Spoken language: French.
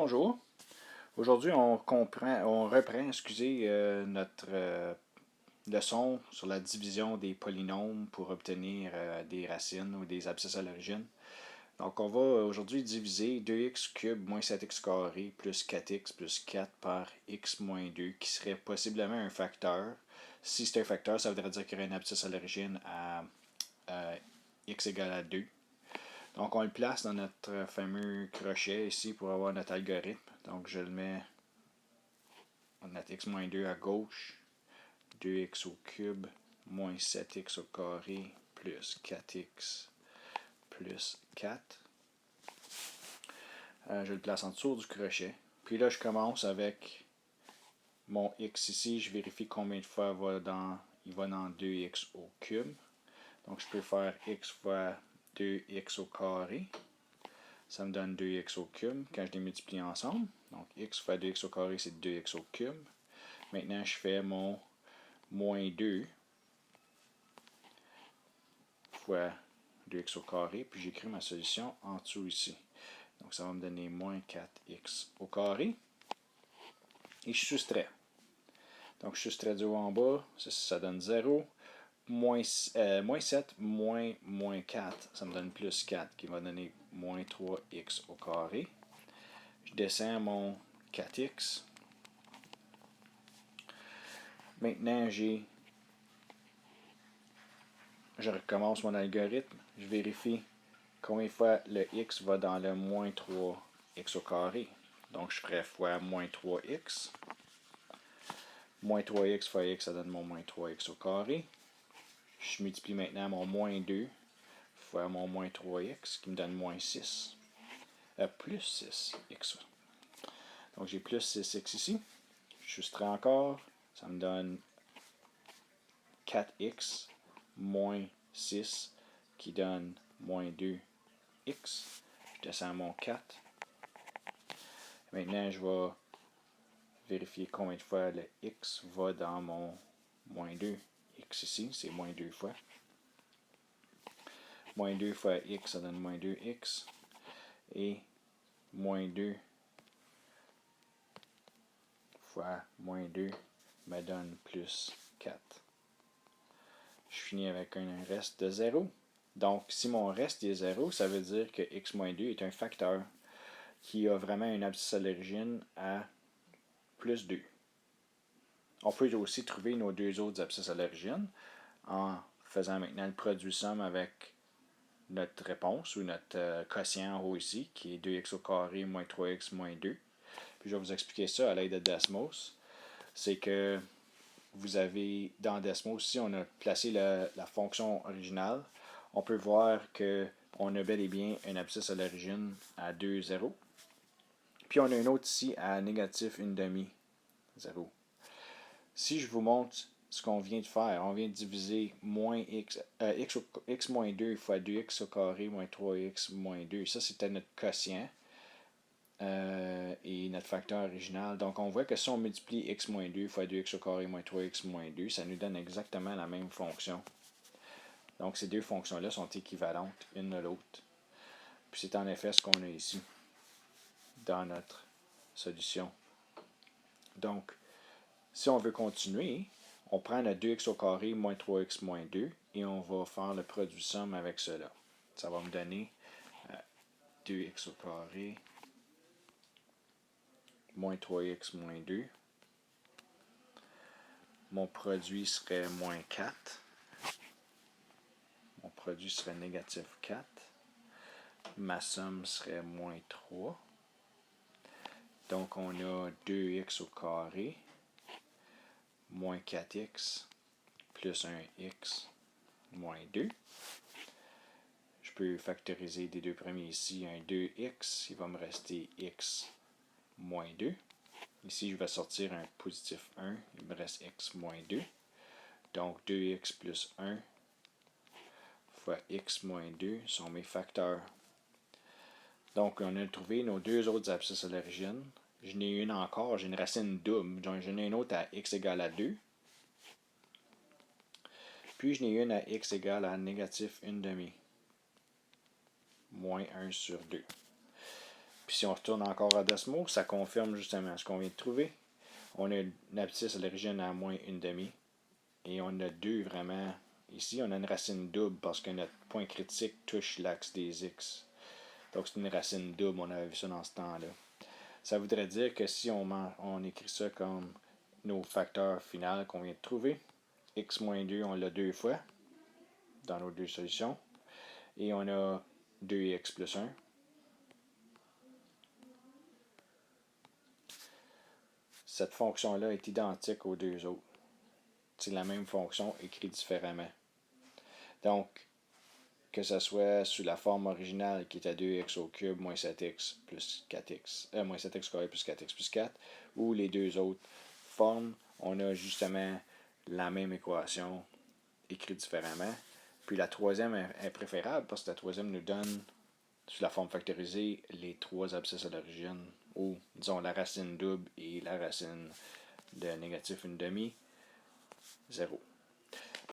Bonjour. Aujourd'hui, on reprend, notre leçon sur la division des polynômes pour obtenir des racines ou des abscisses à l'origine. Donc, on va aujourd'hui diviser 2x cube moins 7x carré plus 4x plus 4 par x moins 2, qui serait possiblement un facteur. Si c'est un facteur, ça voudrait dire qu'il y aurait une abscisse à l'origine à x égale à 2. Donc, on le place dans notre fameux crochet ici pour avoir notre algorithme. Donc, je le mets notre x moins 2 à gauche, 2x au cube, moins 7x au carré, plus 4x plus 4. Je le place en dessous du crochet. Puis là, je commence avec mon x ici. Je vérifie combien de fois il va dans 2x au cube. Donc, je peux faire x fois 2x au carré. Ça me donne 2x au cube quand je les multiplie ensemble. Donc, x fois 2x au carré, c'est 2x au cube. Maintenant, je fais mon moins 2 fois 2x au carré, puis j'écris ma solution en dessous ici. Donc, ça va me donner moins 4x au carré. Et je soustrais. Donc, je soustrais du haut en bas, ça donne 0. Moins 7 moins 4, ça me donne plus 4, qui va donner moins 3x au carré. Je descends mon 4x. Maintenant, je recommence mon algorithme. Je vérifie combien de fois le x va dans le moins 3x au carré. Donc, je ferai fois moins 3x. Moins 3x fois x, ça donne mon moins 3x au carré. Je multiplie maintenant mon moins 2 fois mon moins 3x, qui me donne moins 6. Plus 6x. Donc, j'ai plus 6x ici. Je soustrais encore. Ça me donne 4x moins 6, qui donne moins 2x. Je descends mon 4. Maintenant, je vais vérifier combien de fois le x va dans mon moins 2. X ici, c'est moins 2 fois. Moins 2 fois x, ça donne moins 2x. Et moins 2 fois moins 2 me donne plus 4. Je finis avec un reste de 0. Donc, si mon reste est 0, ça veut dire que x moins 2 est un facteur qui a vraiment une abscisse à l'origine à plus 2. On peut aussi trouver nos deux autres abscisses à l'origine en faisant maintenant le produit somme avec notre réponse ou notre quotient en haut ici, qui est 2x au carré moins 3x moins 2. Puis je vais vous expliquer ça à l'aide de Desmos. C'est que vous avez, dans Desmos, si on a placé la fonction originale, on peut voir qu'on a bel et bien une abscisse à l'origine à 2, 0. Puis on a une autre ici à négatif 1 demi, 0. Si je vous montre ce qu'on vient de faire, on vient de diviser moins x moins 2 fois 2x au carré moins 3x moins 2. Ça, c'était notre quotient et notre facteur original. Donc, on voit que si on multiplie x moins 2 fois 2x au carré moins 3x moins 2, ça nous donne exactement la même fonction. Donc, ces deux fonctions-là sont équivalentes l'une de l'autre. Puis, c'est en effet ce qu'on a ici dans notre solution. Donc, si on veut continuer, on prend le 2x au carré moins 3x moins 2 et on va faire le produit somme avec cela. Ça va me donner 2x au carré moins 3x moins 2. Mon produit serait moins 4. Mon produit serait négatif 4. Ma somme serait moins 3. Donc, on a 2x au carré moins 4x plus 1x moins 2. Je peux factoriser des deux premiers ici. Un 2x, il va me rester x moins 2. Ici, je vais sortir un positif 1. Il me reste x moins 2. Donc, 2x plus 1 fois x moins 2 sont mes facteurs. Donc, on a trouvé nos deux autres abscisses à l'origine. J'en ai une encore, j'ai une racine double. J'en ai une autre à x égale à 2. Puis, j'en ai une à x égale à négatif 1 demi. Moins 1 sur 2. Puis si on retourne encore à Desmos, ça confirme justement ce qu'on vient de trouver. On a une abscisse à l'origine à moins une demi. Et on a deux vraiment. Ici, on a une racine double parce que notre point critique touche l'axe des X. Donc c'est une racine double, on avait vu ça dans ce temps-là. Ça voudrait dire que si on écrit ça comme nos facteurs finaux qu'on vient de trouver, x moins 2, on l'a deux fois dans nos deux solutions. Et on a 2x plus 1. Cette fonction-là est identique aux deux autres. C'est la même fonction écrite différemment. Donc, que ce soit sous la forme originale qui était 2x au cube moins 7x plus 4x, moins 7x carré plus 4x plus 4, ou les deux autres formes, on a justement la même équation écrite différemment. Puis la troisième est préférable parce que la troisième nous donne, sous la forme factorisée, les trois abscisses à l'origine, ou disons la racine double et la racine de négatif une demi, 0.